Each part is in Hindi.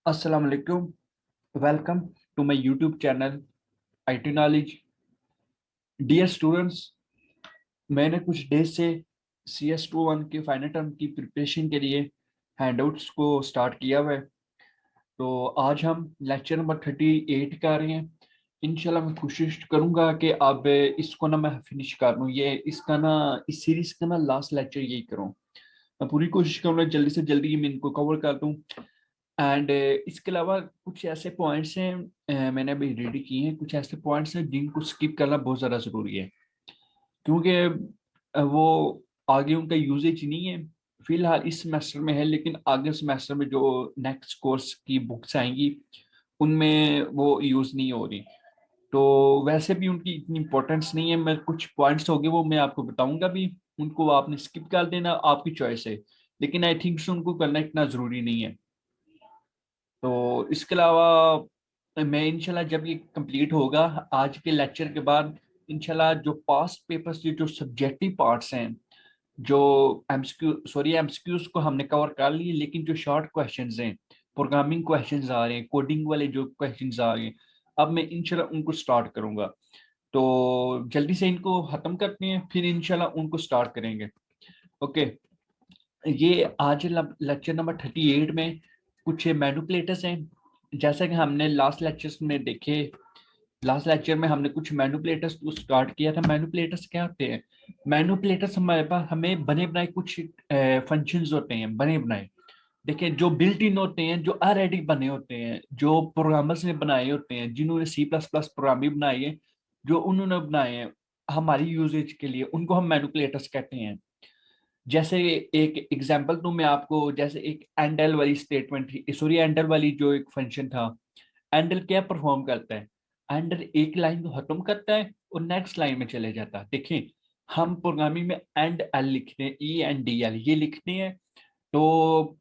अस्सलाम वालेकुम। Welcome to my YouTube channel IT knowledge. Dear students, मैंने कुछ डेज से CS21 के फाइनल टर्म की प्रिपरेशन के लिए हैंडआउट्स को स्टार्ट किया हुआ है। तो आज हम लेक्चर नंबर 38 कर रहे हैं। इंशाल्लाह मैं कोशिश करूंगा कि अब इसको ना मैं फिनिश कर लूँ, ये इसका ना इस सीरीज का ना लास्ट लेक्चर यही करूँ। मैं पूरी कोशिश करूंगा जल्दी से जल्दी मैं इनको कवर कर दूं। एंड इसके अलावा कुछ ऐसे पॉइंट्स हैं, मैंने अभी रेडी किए हैं, कुछ ऐसे पॉइंट्स हैं जिनको स्किप करना बहुत ज़्यादा ज़रूरी है, क्योंकि वो आगे उनका यूजेज नहीं है। फिलहाल इस सेमेस्टर में है, लेकिन आगे सेमेस्टर में जो नेक्स्ट कोर्स की बुक्स आएंगी उनमें वो यूज़ नहीं हो रही। तो वैसे भी उनकी इतनी इंपॉर्टेंस नहीं है। मैं कुछ पॉइंट्स होंगे वो मैं आपको बताऊंगा भी, उनको आपने स्किप कर देना, आपकी चॉइस है। लेकिन आई थिंक उनको करना इतना ज़रूरी नहीं है। तो इसके अलावा मैं इंशाल्लाह जब ये कंप्लीट होगा आज के लेक्चर के बाद, इंशाल्लाह जो पास्ट पेपर्स के जो सब्जेक्टिव पार्ट्स हैं, जो एमसीक्यूज को हमने कवर कर लिए, लेकिन जो शॉर्ट क्वेश्चंस हैं, प्रोग्रामिंग क्वेश्चंस आ रहे हैं, कोडिंग वाले जो क्वेश्चंस आ रहे हैं, अब मैं इंशाल्लाह उनको स्टार्ट करूंगा। तो जल्दी से इनको खत्म करते हैं, फिर इंशाल्लाह उनको स्टार्ट करेंगे। ओके। ये आज लेक्चर नंबर 38 में कुछ मैनिपुलेटर्स हैं। जैसा कि हमने लास्ट लेक्चर्स में देखे, लास्ट लेक्चर में हमने कुछ मैनिपुलेटर्स को स्टार्ट किया था। मैनिपुलेटर्स क्या होते हैं? मैनिपुलेटर्स हमारे पास हमें बने बनाए कुछ फंक्शंस होते हैं, बने बनाए। देखिए, जो बिल्ट इन होते हैं, जो ऑलरेडी बने होते हैं, जो प्रोग्रामर्स ने बनाए होते हैं, जिन्होंने C++ प्रोग्रामिंग बनाई है, जो उन्होंने बनाए हैं हमारी यूजेज के लिए, उनको हम मैनिपुलेटर्स कहते हैं। जैसे एक एग्जांपल दूं मैं आपको, जैसे एक एंडल वाली स्टेटमेंट थी, सॉरी एंडल वाली जो एक फंक्शन था। एंडल क्या परफॉर्म करता है? एंडल एक लाइन को खत्म करता है और नेक्स्ट लाइन में चले जाता है। देखिए, हम प्रोग्रामिंग में एंड एल लिखते हैं, ENDL ये लिखते हैं। तो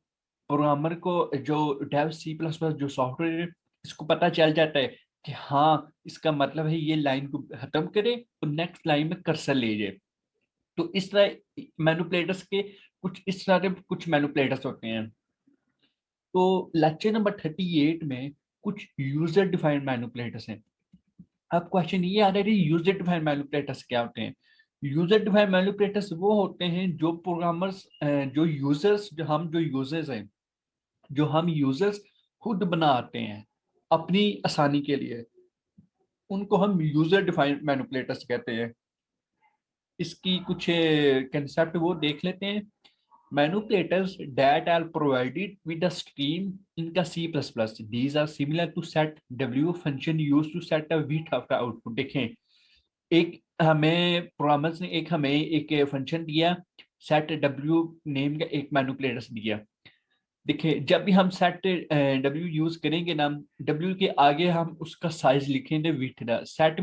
प्रोग्रामर को, जो डेव C++ जो सॉफ्टवेयर है, इसको पता चल जाता है कि हाँ, इसका मतलब है ये लाइन को खत्म करे और नेक्स्ट लाइन में कर्सर ले जाए। तो इस तरह मैनिपुलेटर्स के कुछ इस तरह के कुछ मैनिपुलेटर्स होते हैं। तो लेक्चर नंबर 38 में कुछ यूजर डिफाइंड मैनिपुलेटर्स हैं। अब क्वेश्चन ये आ रहा है, यूजर डिफाइंड मैनिपुलेटर्स क्या होते हैं? यूजर डिफाइंड मैनिपुलेटर्स वो होते हैं जो प्रोग्रामर्स, जो यूजर्स, जो हम यूजर्स खुद बनाते हैं अपनी आसानी के लिए, उनको हम यूजर डिफाइंड मैनिपुलेटर्स कहते हैं। इसकी कुछ कंसेप्ट वो देख लेते हैं। Manipulators that are provided with a stream in the C++. These are similar to set W function used to set a width of the output. देखें, एक हमें प्रोग्रामर्स ने एक हमें एक फंक्शन दिया, सेट W नेम का एक मैनिपुलेटर्स दिया। देखिए, जब भी हम सेट W यूज करेंगे ना, W के आगे हम उसका साइज लिखेंगे विथ का। सेट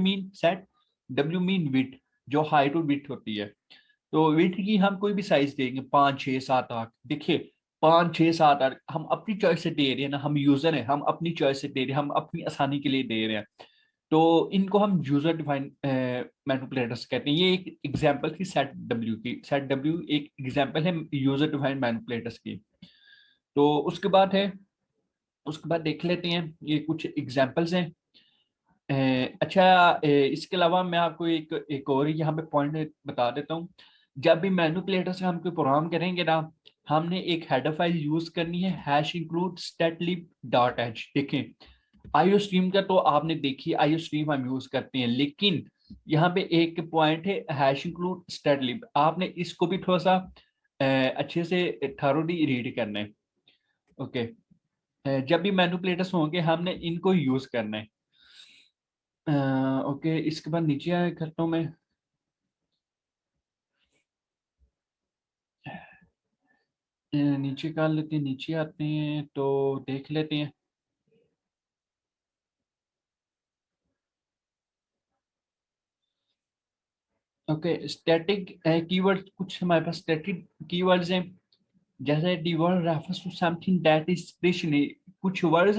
W मीन विथ, जो हाइट और विथ होती है। तो वेट की हम कोई भी साइज देंगे, 5 6 7 8। देखिए, 5 6 7 8 हम अपनी चॉइस से दे रहे हैं ना, हम यूजर हैं, हम अपनी चॉइस से दे रहे हैं, हम अपनी आसानी के लिए दे रहे हैं। तो इनको हम यूजर डिफाइंड मैनिपुलेटर्स कहते हैं। ये एक एग्जांपल थी सेट डब्ल्यू की। सेट डब्ल्यू एक एग्जांपल है यूजर डिफाइंड मैनिपुलेटर्स की। तो उसके बाद देख लेते हैं, ये कुछ एग्जांपल्स हैं। अच्छा, इसके अलावा मैं आपको एक एक और यहाँ पे पॉइंट बता देता हूँ। जब भी मैनिपुलेटर से हम कोई प्रोग्राम करेंगे ना, हमने एक हेडर फाइल यूज करनी है, हैश इंक्लूड स्टैटलिब डॉट एच। देखें, आईओ स्ट्रीम का तो आपने देखी, आईओ स्ट्रीम हम यूज करते हैं, लेकिन यहाँ पे एक पॉइंट है हैश इंक्लूड स्टैटलिब। आपने इसको भी थोड़ा सा अच्छे से थॉरोली रीड करना है। ओके। जब भी मैनिपुलेटर्स होंगे हमने इनको यूज करना है। ओके, इसके बाद नीचे आया करता हूँ मैं। नीचे कर लेते हैं, नीचे आते हैं तो देख लेते हैं। ओके, स्टैटिक कीवर्ड, कुछ हमारे पास स्टैटिक कीवर्ड्स हैं। जैसे the word reference to something that is stationary. कुछ वर्ड्स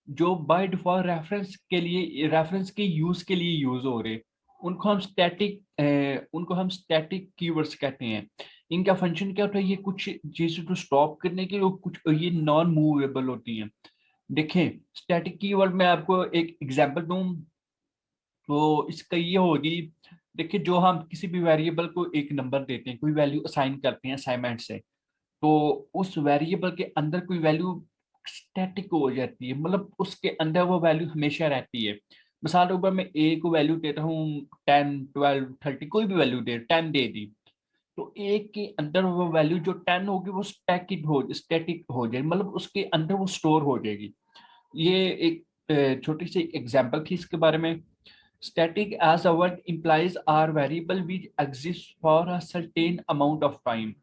जो बाय डिफॉल्ट रेफरेंस के यूज के लिए यूज हो रहे, उनको हम स्टैटिक कीवर्ड्स कहते हैं। इनका फंक्शन क्या होता है? ये कुछ चीजों को स्टॉप करने के लिए, और कुछ ये नॉन मूवेबल होती हैं। देखें स्टैटिक कीवर्ड में आपको एक एग्जांपल दूं तो इसका ये होगी। देखिए जो हम किसी भी वेरिएबल को एक नंबर देते हैं, कोई वैल्यू असाइन करते हैं असाइनमेंट से, तो उस वेरिएबल के अंदर कोई वैल्यू स्टैटिक हो जाती है, मतलब उसके अंदर वो वैल्यू हमेशा रहती है। मिसाल के ऊपर मैं ए को वैल्यू देता हूँ 10 12 30, कोई भी वैल्यू दे 10 दे दी, तो ए के अंदर वो वैल्यू जो 10 होगी वो स्टैटिक हो जाएगी, मतलब उसके अंदर वो स्टोर हो जाएगी। ये एक छोटी सी एग्जांपल थी इसके बारे में। Static as a word implies are variable which exist for a certain amount of time,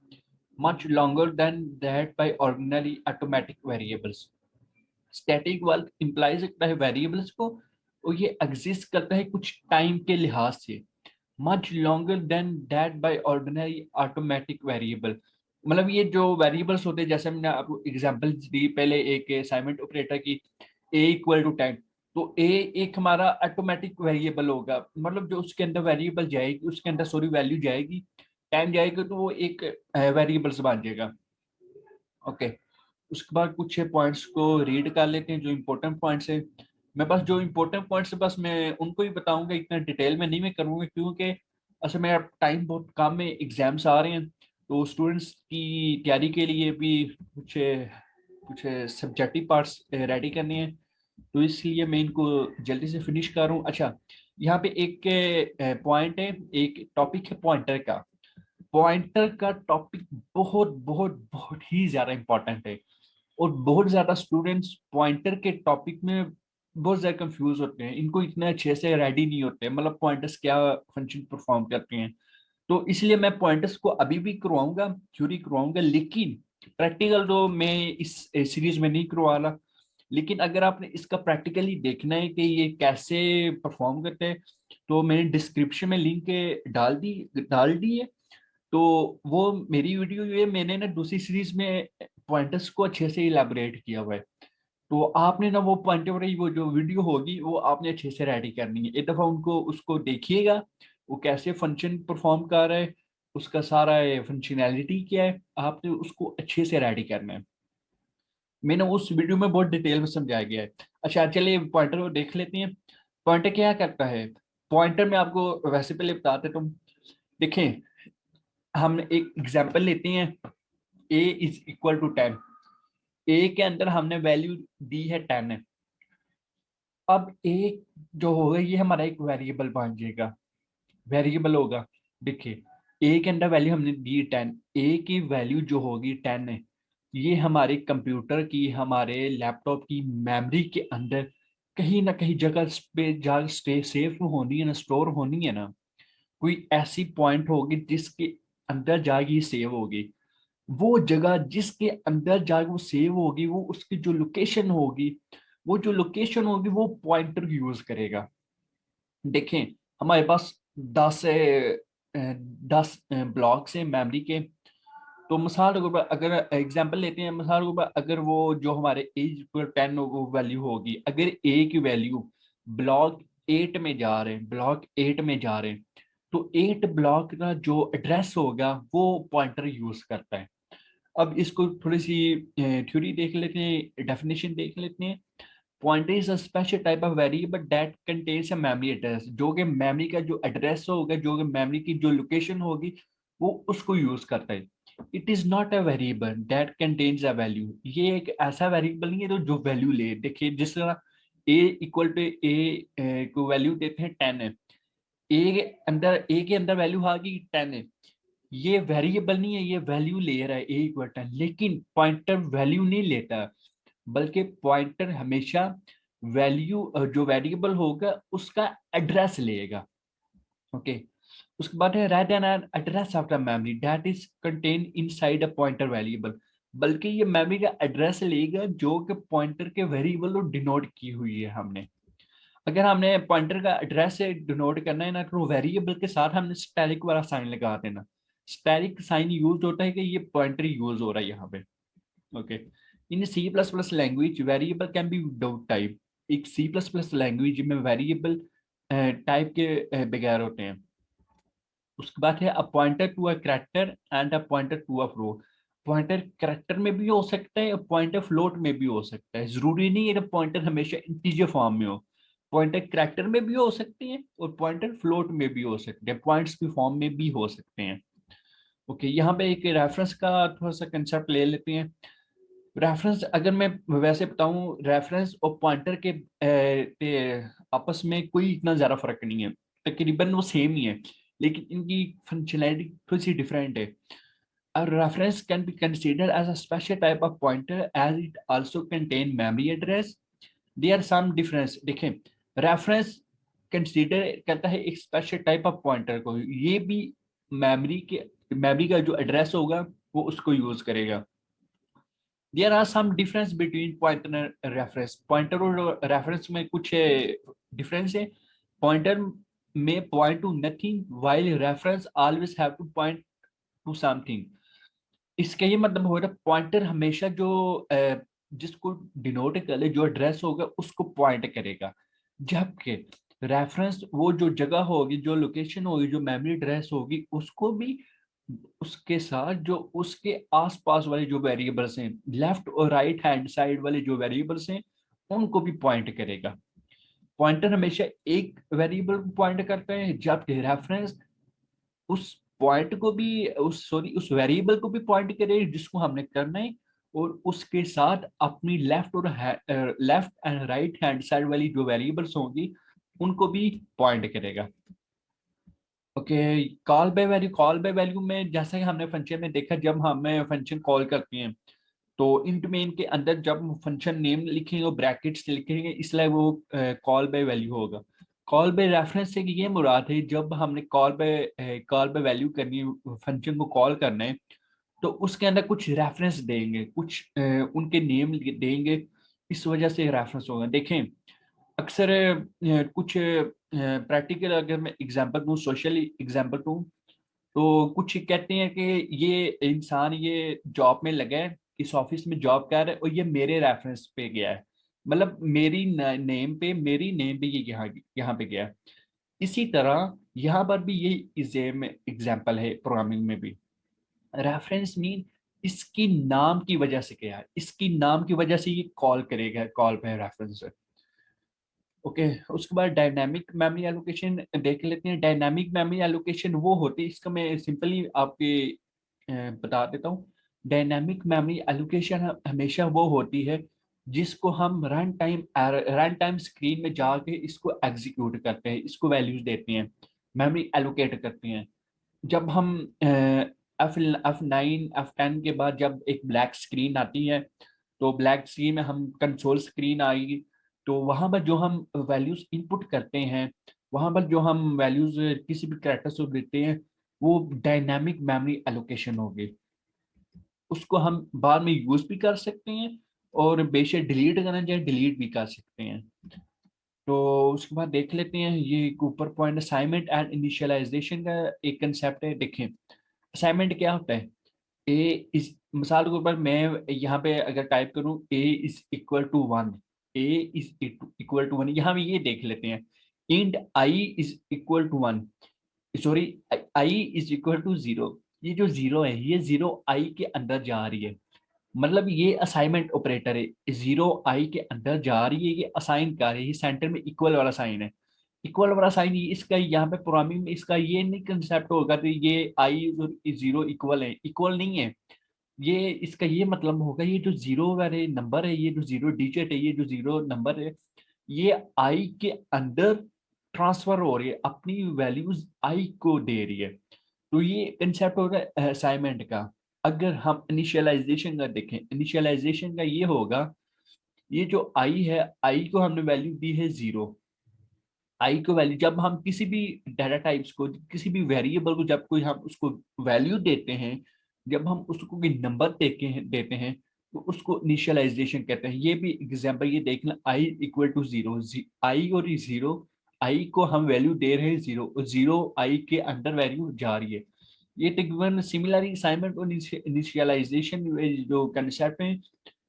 much longer than that by ordinary automatic variables. Static word implies करता है variables को, और ये exist करता है कुछ टाइम के लिहाज से, much longer than that by ordinary automatic variable। मतलब ये जो वेरिएबल्स होते हैं, जैसे मैंने आपको एग्जांपल दी पहले एक असाइनमेंट ऑपरेटर की, a इक्वल टू 10, तो a एक हमारा ऑटोमेटिक वेरिएबल होगा, मतलब जो उसके अंदर वेरिएबल जाएगी, उसके अंदर सॉरी वैल्यू जाएगी, टाइम जाएगा, तो वो एक वेरिएबल्स बन जाएगा। ओके, उसके बाद कुछ पॉइंट्स को रीड कर लेते हैं जो इम्पोर्टेंट पॉइंट्स है। मैं बस जो इम्पोर्टेंट पॉइंट्स है बस मैं उनको ही बताऊंगा, इतना डिटेल में नहीं मैं करूंगा, क्योंकि असल में टाइम बहुत कम है, एग्जाम्स आ रहे हैं, तो स्टूडेंट्स की तैयारी के लिए भी कुछ कुछ सब्जेक्टिव पार्ट्स रेडी करने हैं, तो इसलिए मैं इनको जल्दी से फिनिश कर रहा हूँ। अच्छा, यहाँ पे एक पॉइंट है, एक टॉपिक है पॉइंटर का। पॉइंटर का टॉपिक बहुत बहुत बहुत ही ज्यादा इंपॉर्टेंट है, और बहुत ज्यादा स्टूडेंट्स पॉइंटर के टॉपिक में बहुत ज्यादा कंफ्यूज होते हैं, इनको इतने अच्छे से रेडी नहीं होते, मतलब पॉइंटर्स क्या फंक्शन परफॉर्म करते हैं। तो इसलिए मैं पॉइंटर्स को अभी भी करवाऊंगा, थ्योरी करवाऊंगा, लेकिन प्रैक्टिकल तो मैं इस सीरीज में नहीं करवा रहा। लेकिन अगर आपने इसका प्रैक्टिकली देखना है कि ये कैसे परफॉर्म करते हैं, तो मैंने डिस्क्रिप्शन में लिंक डाल दी है, तो वो मेरी वीडियो ये मैंने ना दूसरी सीरीज में पॉइंटर्स को अच्छे से इलेबोरेट किया हुआ है, तो आपने ना वो पॉइंटर वाली वो जो वीडियो होगी वो आपने अच्छे से रेडी करनी है, एक दफा उनको उसको देखिएगा, वो कैसे फंक्शन परफॉर्म कर रहा है, उसका सारा फंक्शनैलिटी क्या है, आपने उसको अच्छे से रेडी करना है। मैंने उस वीडियो में बहुत डिटेल में समझाया गया है। अच्छा चलिए पॉइंटर को देख लेते हैं। पॉइंटर क्या करता है, पॉइंटर में आपको वैसे पहले बताते तुम देखें, हम एक एग्जांपल लेते हैं, a इज इक्वल टू 10, ए के अंदर हमने वैल्यू दी है 10 है। अब ए जो होगा ये हमारा एक वेरिएबल बन जाएगा, वेरिएबल होगा। देखिए ए के अंदर वैल्यू हमने दी 10, ए की वैल्यू जो होगी 10 है, ये हमारे कंप्यूटर की हमारे लैपटॉप की मेमोरी के अंदर कहीं ना कहीं जगह पे जा स्टे सेफ होनी है ना, स्टोर होनी है ना, कोई ऐसी पॉइंट होगी जिसके अंदर जाके सेव होगी। वो जगह जिसके अंदर जाके वो सेव होगी, वो उसकी जो लोकेशन होगी, वो जो लोकेशन होगी वो पॉइंटर यूज करेगा। देखें हमारे पास 10 ब्लॉक्स हैं मेमोरी के, तो मिसाल के ऊपर अगर एग्जांपल लेते हैं, मिसाल के ऊपर अगर वो जो हमारे एज पर 10 वैल्यू होगी, अगर ए की वैल्यू ब्लॉक 8 में जा रहे हैं, ब्लॉक 8 में जा रहे हैं, तो 8 ब्लॉक का जो एड्रेस होगा वो पॉइंटर यूज करता है। अब इसको थोड़ी सी थ्योरी देख लेते हैं, डेफिनेशन देख लेते हैं। Pointer is a special type of variable that contains a memory address, जो कि मेमोरी का जो एड्रेस होगा, जो कि मेमोरी की जो लोकेशन होगी, वो उसको यूज करता है। It is not a variable that contains a value, ये एक ऐसा वेरिएबल नहीं है तो जो वैल्यू ले। देखिए जिस तरह ए इक्वल टू ए को वैल्यू देते हैं 10 है, ए के अंदर वैल्यू आ गई 10 है, ये वेरिएबल नहीं है, ये वैल्यू ले रहा है ए इक्वल 10, लेकिन पॉइंटर वैल्यू नहीं लेता, बल्कि पॉइंटर हमेशा वैल्यू जो वेरिएबल होगा उसका एड्रेस लेगा। ओके, उसके बाद है right an address of the memory that is contain inside a pointer variable, बल्कि ये मेमोरी का एड्रेस लेगा जो कि पॉइंटर के वेरिएबल को डिनोट की हुई है हमने। अगर हमने पॉइंटर का एड्रेस से डिनोट करना है ना, तो वेरिएबल के साथ हमने स्टैटिक वाला साइन लगा देना। स्टैटिक साइन यूज होता है कि ये पॉइंटर यूज हो रहा है यहाँ पे। Okay, in C plus plus language variable can be without type, एक सी प्लस प्लस लैंग्वेज में वेरिएबल टाइप के बगैर होते हैं। उसके बाद है a pointer to a character and a pointer to a float. Pointer character में भी हो सकता है और पॉइंटर फ्लोट में भी हो सकता है। जरूरी नहीं है कि पॉइंटर हमेशा इंटीजर फॉर्म में हो। पॉइंटर कैरेक्टर में भी हो सकते हैं और पॉइंटर फ्लोट में भी हो सकते हैं, पॉइंट्स की फॉर्म में भी हो सकते हैं। ओके, यहाँ पे एक रेफरेंस का थोड़ा सा कंसेप्ट ले लेते हैं। रेफरेंस, अगर मैं वैसे बताऊं, रेफरेंस और पॉइंटर आपस में कोई इतना ज्यादा फर्क नहीं है, तकरीबन वो सेम ही है, लेकिन इनकी फंक्शनैलिटी थोड़ी सी डिफरेंट है। A reference can be considered as a special type of pointer as it also contain memory address. There are some difference। देखें, रेफरेंस कंसीडर करता है एक स्पेशल टाइप ऑफ पॉइंटर को, ये भी मेमोरी का जो एड्रेस होगा वो उसको यूज करेगा। There are some difference between pointer and reference. Pointer और रेफरेंस में कुछ डिफरेंस है। पॉइंटर में point to nothing while reference always have to point to something. इसका ये मतलब हो रहा है पॉइंटर हमेशा जो जिसको डिनोट करे, जो एड्रेस होगा उसको पॉइंट करेगा, जबकि रेफरेंस वो जो जगह होगी, जो लोकेशन होगी, जो मेमोरी एड्रेस होगी, उसको भी उसके साथ जो उसके आसपास वाले जो वेरिएबल्स हैं, लेफ्ट और राइट हैंड साइड वाले जो वेरिएबल्स हैं, उनको भी पॉइंट करेगा। पॉइंटर हमेशा एक वेरिएबल को पॉइंट करता है, जबकि रेफरेंस उस पॉइंट को भी, उस वेरिएबल को भी पॉइंट करे जिसको हमने करना है, और उसके साथ अपनी left and right hand side वाली जो वेरिएबल्स होंगी उनको भी पॉइंट करेगा। ओके, कॉल बाय वैल्यू में जैसा कि हमने फंक्शन में देखा, जब हमें फंक्शन कॉल करते हैं तो इंट मेन के अंदर जब फंक्शन नेम लिखेंगे और ब्रैकेट्स लिखेंगे, इसलिए वो कॉल बाय वैल्यू होगा। कॉल बाय रेफरेंस से ये मुराद है, जब हमने कॉल बाय वैल्यू करनी है, फंक्शन को कॉल करना है, तो उसके अंदर कुछ रेफरेंस देंगे, कुछ उनके नेम देंगे, इस वजह से रेफरेंस होगा। देखें, अक्सर कुछ प्रैक्टिकल, अगर मैं एग्जांपल दूं, सोशल एग्जांपल दूं, तो कुछ कहते हैं कि ये इंसान ये जॉब में लगा है, इस ऑफिस में जॉब कर रहा है, और ये मेरे रेफरेंस पे गया है, मतलब मेरी नेम पे ये यहाँ यहाँ पे गया है। इसी तरह यहाँ पर भी ये सेम एग्जांपल है प्रोग्रामिंग में भी। रेफरेंस मीन इसकी नाम की वजह से गया है, इसकी नाम की वजह से ये कॉल करेगा, कॉल पे रेफरेंस। ओके, उसके बाद डायनामिक मेमोरी एलोकेशन देख लेते हैं। डायनामिक मेमोरी एलोकेशन वो होती है, इसका मैं सिंपली आपके बता देता हूँ। डायनामिक मेमोरी एलोकेशन हमेशा वो होती है जिसको हम रन टाइम स्क्रीन में जाके इसको एग्जीक्यूट करते हैं, इसको वैल्यूज देते हैं, मेमोरी एलोकेट करते हैं। जब हम F9 F10 के बाद जब एक ब्लैक स्क्रीन आती है, तो ब्लैक स्क्रीन में हम कंसोल स्क्रीन आएगी, तो वहां पर जो हम वैल्यूज इनपुट करते हैं, वहां पर जो हम वैल्यूज किसी भी कैरेक्टर्स को देते हैं, वो डायनामिक मेमोरी एलोकेशन होगी। उसको हम बाद में यूज भी कर सकते हैं, और बेशक डिलीट करना चाहे डिलीट भी कर सकते हैं। तो उसके बाद देख लेते हैं, ये एक ऊपर पॉइंट असाइनमेंट एंड इनिशियलाइजेशन का एक कंसेप्ट है। देखें, असाइनमेंट क्या होता है? ए इज, मिसाल के ऊपर मैं यहाँ पे अगर टाइप करूँ A is equal to one, A is equal to one, यहाँ भी ये देख लेते हैं, int i is equal to one, sorry, i is equal to zero. ये जो जीरो है, ये जीरो आई के अंदर जा रही है, मतलब ये असाइनमेंट ऑपरेटर है, जीरो आई के अंदर जा रही है, ये असाइन कर रही है, ये सेंटर में इक्वल वाला साइन है। इक्वल वाला साइन इसका यहाँ पे प्रोग्रामिंग में इसका ये नहीं कंसेप्ट होगा तो ये आई और जीरो इक्वल है, इक्वल नहीं है। ये इसका ये मतलब होगा, ये जो जीरो वाले नंबर है, ये जो जीरो डिजिट है, ये जो जीरो नंबर है, ये आई के अंदर ट्रांसफर हो रही है, अपनी वैल्यूज आई को दे रही है। तो ये कंसेप्ट होगा असाइनमेंट का। अगर हम इनिशियलाइजेशन का देखें, इनिशियलाइजेशन का ये होगा, ये जो आई है, आई को हमने वैल्यू दी है जीरो। आई को वैल्यू, जब हम किसी भी डाटा टाइप्स को, किसी भी वेरिएबल को जब कोई हम उसको वैल्यू देते हैं, जब हम उसको कोई नंबर देते हैं, तो उसको इनिशियलाइजेशन कहते हैं। ये भी एग्जांपल ये देखना, आई इक्वल टू जीरो, आई और जीरो, आई को हम वैल्यू दे रहे हैं जीरो, और जीरो आई के अंदर वैल्यू जा रही है। ये तकरीबन सिमिलर असाइनमेंट और इनिशियलाइजेशन जो कंसेप्ट है,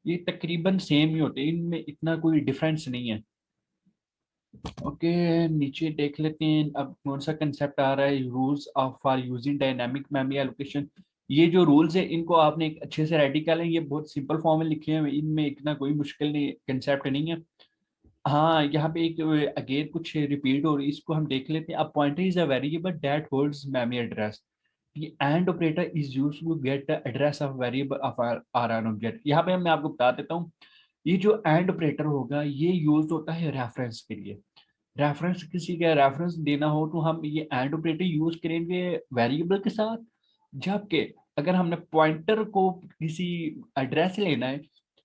ये तकरीबन सेम ही होते हैं, इनमें इतना कोई डिफरेंस नहीं है। ओके, नीचे देख लेते हैं अब कौन सा कंसेप्ट आ रहा है, rules of for using dynamic memory allocation. ये जो रूल्स है इनको आपने एक अच्छे से रेडी कर लें, ये बहुत सिंपल फॉर्म में लिखे हैं, इनमें इतना कोई मुश्किल नहीं कंसेप्ट नहीं है। हाँ, यहाँ पे एक अगेन कुछ रिपीट हो रही है, इसको हम देख लेते हैं। A pointer is a variable that holds memory address. ये and operator is used to get the address of variable or an एन ऑब्जेक्ट। यहाँ पे मैं आपको बता देता हूँ, ये जो एंड ऑपरेटर होगा ये यूज होता है रेफरेंस के लिए। रेफरेंस, किसी का रेफरेंस देना हो तो हम ये एंड ऑपरेटर यूज करेंगे वेरिएबल के साथ। जबकि अगर हमने पॉइंटर को किसी एड्रेस लेना है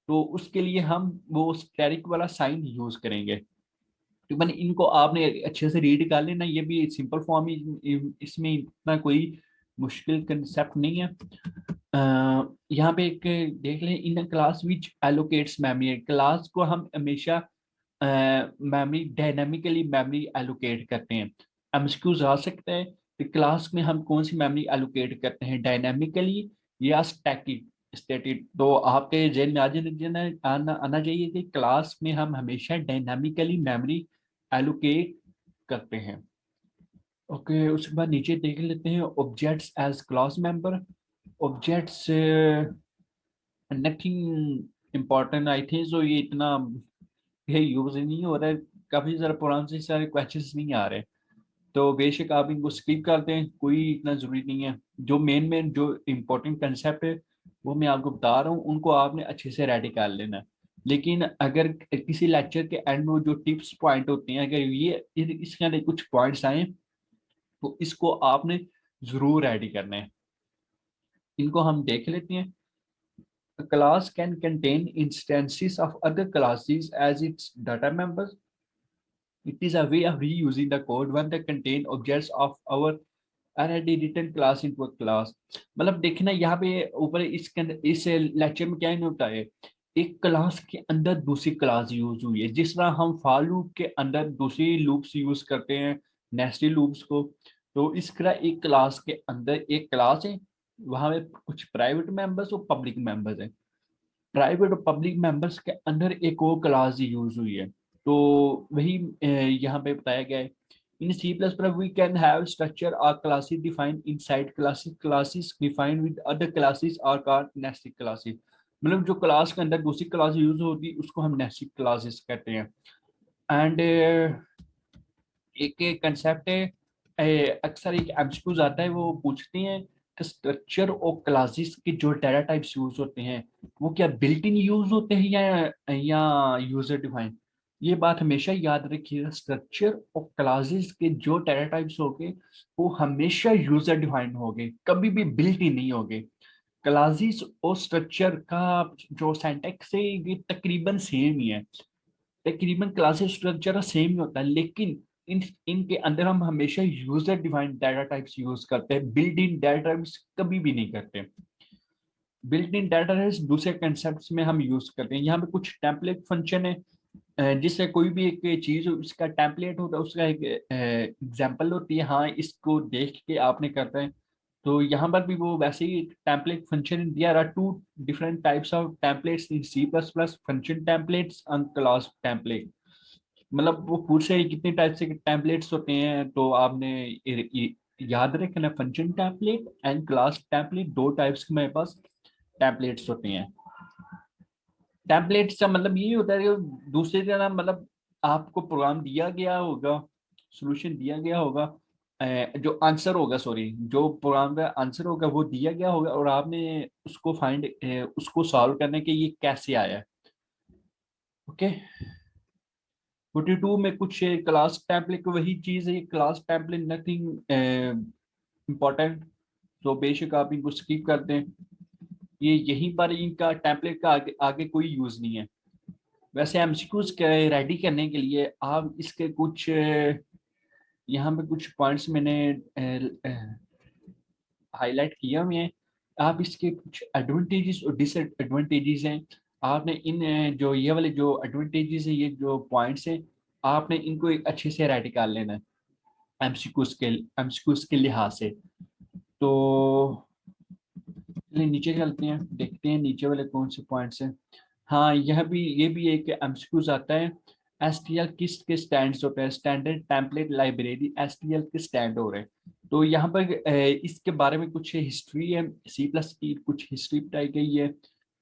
तो उसके लिए हम वो स्टैटिक वाला साइन यूज करेंगे। तो मैंने इनको आपने अच्छे से रीड कर लेना, ये भी सिंपल फॉर्म ही, इसमें इतना कोई मुश्किल कंसेप्ट नहीं है। यहाँ पे एक देख लें, in class which allocates memory, class को हम हमेशा मेमोरी डायनामिकली मेमोरी एलोकेट करते हैं। एमसीक्यूज आ सकते हैं कि क्लास में हम कौन सी मेमोरी एलोकेट करते हैं, डायनामिकली या स्टैटिक स्टैटिक। तो आपके जेल में आना चाहिए कि क्लास में हम हमेशा डायनामिकली मेमोरी एलोकेट करते हैं। ओके, उसके बाद नीचे देख लेते हैं objects as class member. Objects nothing important I think, so ये इतना ये यूज ही नहीं हो रहा है। काफी सारे पुराने से सारे क्वेश्चंस नहीं आ रहे, तो बेशक आप इनको स्किप कर दें, कोई इतना जरूरी नहीं है। जो मेन मेन जो इम्पोर्टेंट कंसेप्ट है वो मैं आपको बता रहा हूँ, उनको आपने अच्छे से रेडी कर लेना है। लेकिन अगर किसी लेक्चर के एंड में जो टिप्स पॉइंट होते हैं, अगर ये इसके अंदर कुछ पॉइंट्स आए तो इसको आपने जरूर रेडी करना है। इनको हम देख लेते हैं। A class can contain instances of other classes as its data members. It is a way of reusing the code when they contain objects of our already written class into a class। मतलब देखना यहाँ पे ऊपर इसके अंदर इस लेक्चर में क्या नहीं होता है, एक क्लास के अंदर दूसरी क्लास यूज हुई है। जिस तरह हम फॉर लूप के अंदर दूसरी लूप्स यूज करते हैं, नेस्टेड लूप्स को, तो इस तरह एक क्लास के अंदर एक क्लास है, वहां में कुछ प्राइवेट मेंबर्स और पब्लिक मेंबर्स हैं। प्राइवेट और पब्लिक मेंबर्स के अंदर एक और क्लास यूज हुई है, तो वही यहाँ पे बताया गया है। In C plus plus we can have structure or classes defined inside classes, classes defined with other classes are called nested classes. मतलब जो क्लास के अंदर दूसरी क्लास यूज होती है उसको हम नेस्टेड क्लासेस कहते हैं। एंड एक कंसेप्ट है, अक्सर एक एमसीक्यूज आता है, वो पूछते हैं कि स्ट्रक्चर और क्लासेस के जो डाटा टाइप्स यूज होते हैं वो क्या बिल्ट इन यूज होते हैं या यूजर डिफाइंड। ये बात हमेशा याद रखिएगा, स्ट्रक्चर और क्लासेस के जो डाटा टाइप्स होंगे वो हमेशा यूजर डिफाइंड होंगे, कभी भी बिल्ट इन नहीं होंगे। क्लासेस और स्ट्रक्चर का जो सिंटैक्स है ये तकरीबन सेम ही है, तकरीबन क्लासेस स्ट्रक्चर सेम ही होता है, लेकिन इनके अंदर हम हमेशा user defined data types use करते हैं, बिल्ट इन डाटा टाइप्स कभी भी नहीं करते। बिल्ट इन डाटा टाइप्स दूसरे कंसेप्ट में हम यूज करते हैं। यहाँ पे कुछ टेम्पलेट फंक्शन है, जिससे कोई भी एक चीज उसका टेम्पलेट होता है, उसका एक एग्जाम्पल होती है, हाँ इसको देख के आपने करते हैं। तो यहाँ पर भी वो वैसे ही टेम्पलेट फंक्शन दिया रहा। Two different types of templates in C plus plus, function templates and class template. मतलब वो पूछ रहे हैं कितने टाइप से टेम्पलेट्स होते हैं, तो आपने याद रखना, function template and class template, दो टाइप्स के मेरे पास टेम्पलेट्स होते हैं। टेम्पलेट्स का मतलब ये होता है कि दूसरी तरह, मतलब आपको प्रोग्राम दिया गया होगा, सॉल्यूशन दिया गया होगा, जो आंसर होगा, सॉरी, जो प्रोग्राम का आंसर होगा वो दिया गया होगा और आपने उसको फाइंड उसको सॉल्व करने के ये कैसे आया है। ओके, 42 में कुछ क्लास टेम्पलेट वही चीज है, क्लास टेम्पलेट नथिंग इम्पोर्टेंट, तो बेशक आप इनको स्किप कर दें। ये यहीं पर इनका टेम्पलेट का आगे कोई यूज नहीं है। वैसे एमसीक्यूज रेडी करने के लिए आप इसके कुछ यहाँ पे कुछ पॉइंट्स मैंने हाईलाइट किए हुए हैं। आप इसके कुछ एडवांटेजेस और डिसएडवांटेजेस हैं। आपने इन जो ये वाले जो एडवांटेजेस हैं, ये जो पॉइंट्स हैं, आपने इनको एक अच्छे से रेडी कर लेना है एमसीक्यूज के लिहाज से। तो चलिए नीचे चलते हैं, देखते हैं नीचे वाले कौन से पॉइंट्स हैं। हाँ, ये भी एक एमसीक्यूज आता है। एसटीएल किस के स्टैंड्स होते हैं, स्टैंडर्ड टेम्पलेट लाइब्रेरी, एसटीएल के स्टैंड हो रहे हैं। तो यहाँ पर इसके बारे में कुछ हिस्ट्री है, सी प्लस की कुछ हिस्ट्री बताई गई है।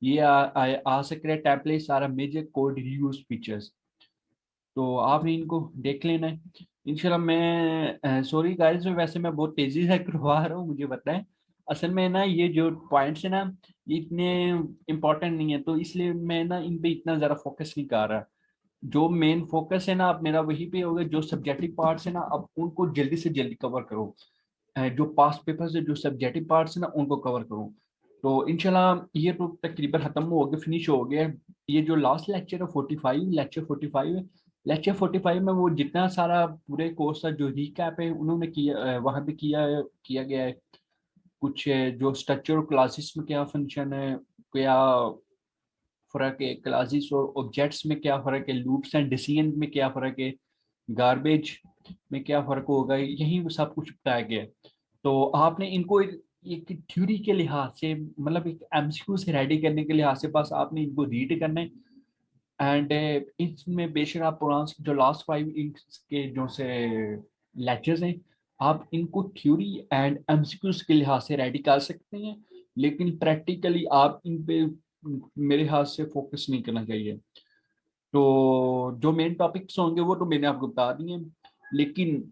ये आस्क्रिया templates are major code reuse features. तो आपने इनको देख लेना है इंशाल्लाह। मैं सॉरी गाइस, वैसे मैं बहुत तेजी से करवा रहा हूँ, मुझे पता है। असल में ना ये जो पॉइंट्स है ना, ये इतने इम्पोर्टेंट नहीं है, तो इसलिए मैं ना इन पे इतना ज़्यादा फोकस नहीं कर रहा। जो मेन फोकस है ना आप मेरा वही पे होगा। जो सब्जेक्टिव पार्ट्स है ना, अब उनको जल्दी से जल्दी कवर करो। जो पास्ट पेपर्स है, जो सब्जेक्टिव पार्ट्स है ना, उनको कवर करो। तो इंशाल्लाह ये तो तकरीबन खत्म हो गया, फिनिश हो गया। ये जो लास्ट लेक्चर है 45, लेक्चर 45 है। लेक्चर 45 में वो जितना सारा पूरे कोर्स का जो रिकैप है उन्होंने किया, वहाँ पे किया गया है। कुछ जो स्ट्रक्चर क्लासेस में क्या फंक्शन है, क्या फर्क है, क्लासेस और ऑब्जेक्ट्स में क्या फर्क है, लूप्स एंड डिसीजन में क्या फर्क है, गार्बेज में क्या फर्क होगा, यही सब कुछ बताया गया है। तो आपने इनको एक थ्योरी के लिहाज से, मतलब एक एमसीक्यू से रेडी करने के लिहाज से बस आपने इनको रीड करना है। एंड इसमें बेशक आप पुराने जो लास्ट 5 के जो से लेक्चर्स हैं, आप इनको थ्योरी एंड एमसीक्यूज के लिहाज से रेडी कर सकते हैं। लेकिन प्रैक्टिकली आप इन पे मेरे हाथ से फोकस नहीं करना चाहिए। तो जो मेन टॉपिक्स होंगे वो तो मैंने आपको बता दिए। लेकिन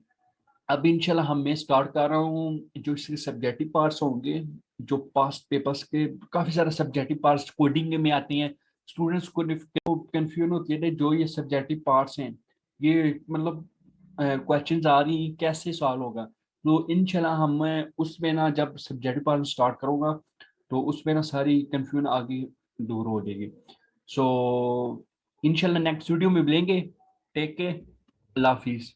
अब इंशाल्लाह मैं स्टार्ट कर रहा हूँ जो इसके सब्जेक्टिव पार्ट्स होंगे। जो पास्ट पेपर्स के काफी सारे सब्जेक्टिव पार्ट्स कोडिंग में आते हैं। स्टूडेंट्स को कंफ्यूजन होती है जो ये सब्जेक्टिव पार्ट्स हैं, ये मतलब क्वेश्चंस आ रही हैं कैसे सॉल्व होगा। तो इंशाल्लाह उसमें ना जब सब्जेक्टिव पार्ट स्टार्ट करूंगा तो उसमें ना सारी कंफ्यूजन आगे दूर हो जाएगी। सो इंशाल्लाह नेक्स्ट वीडियो में मिलेंगे। टेक केयर, अल्लाह हाफिज।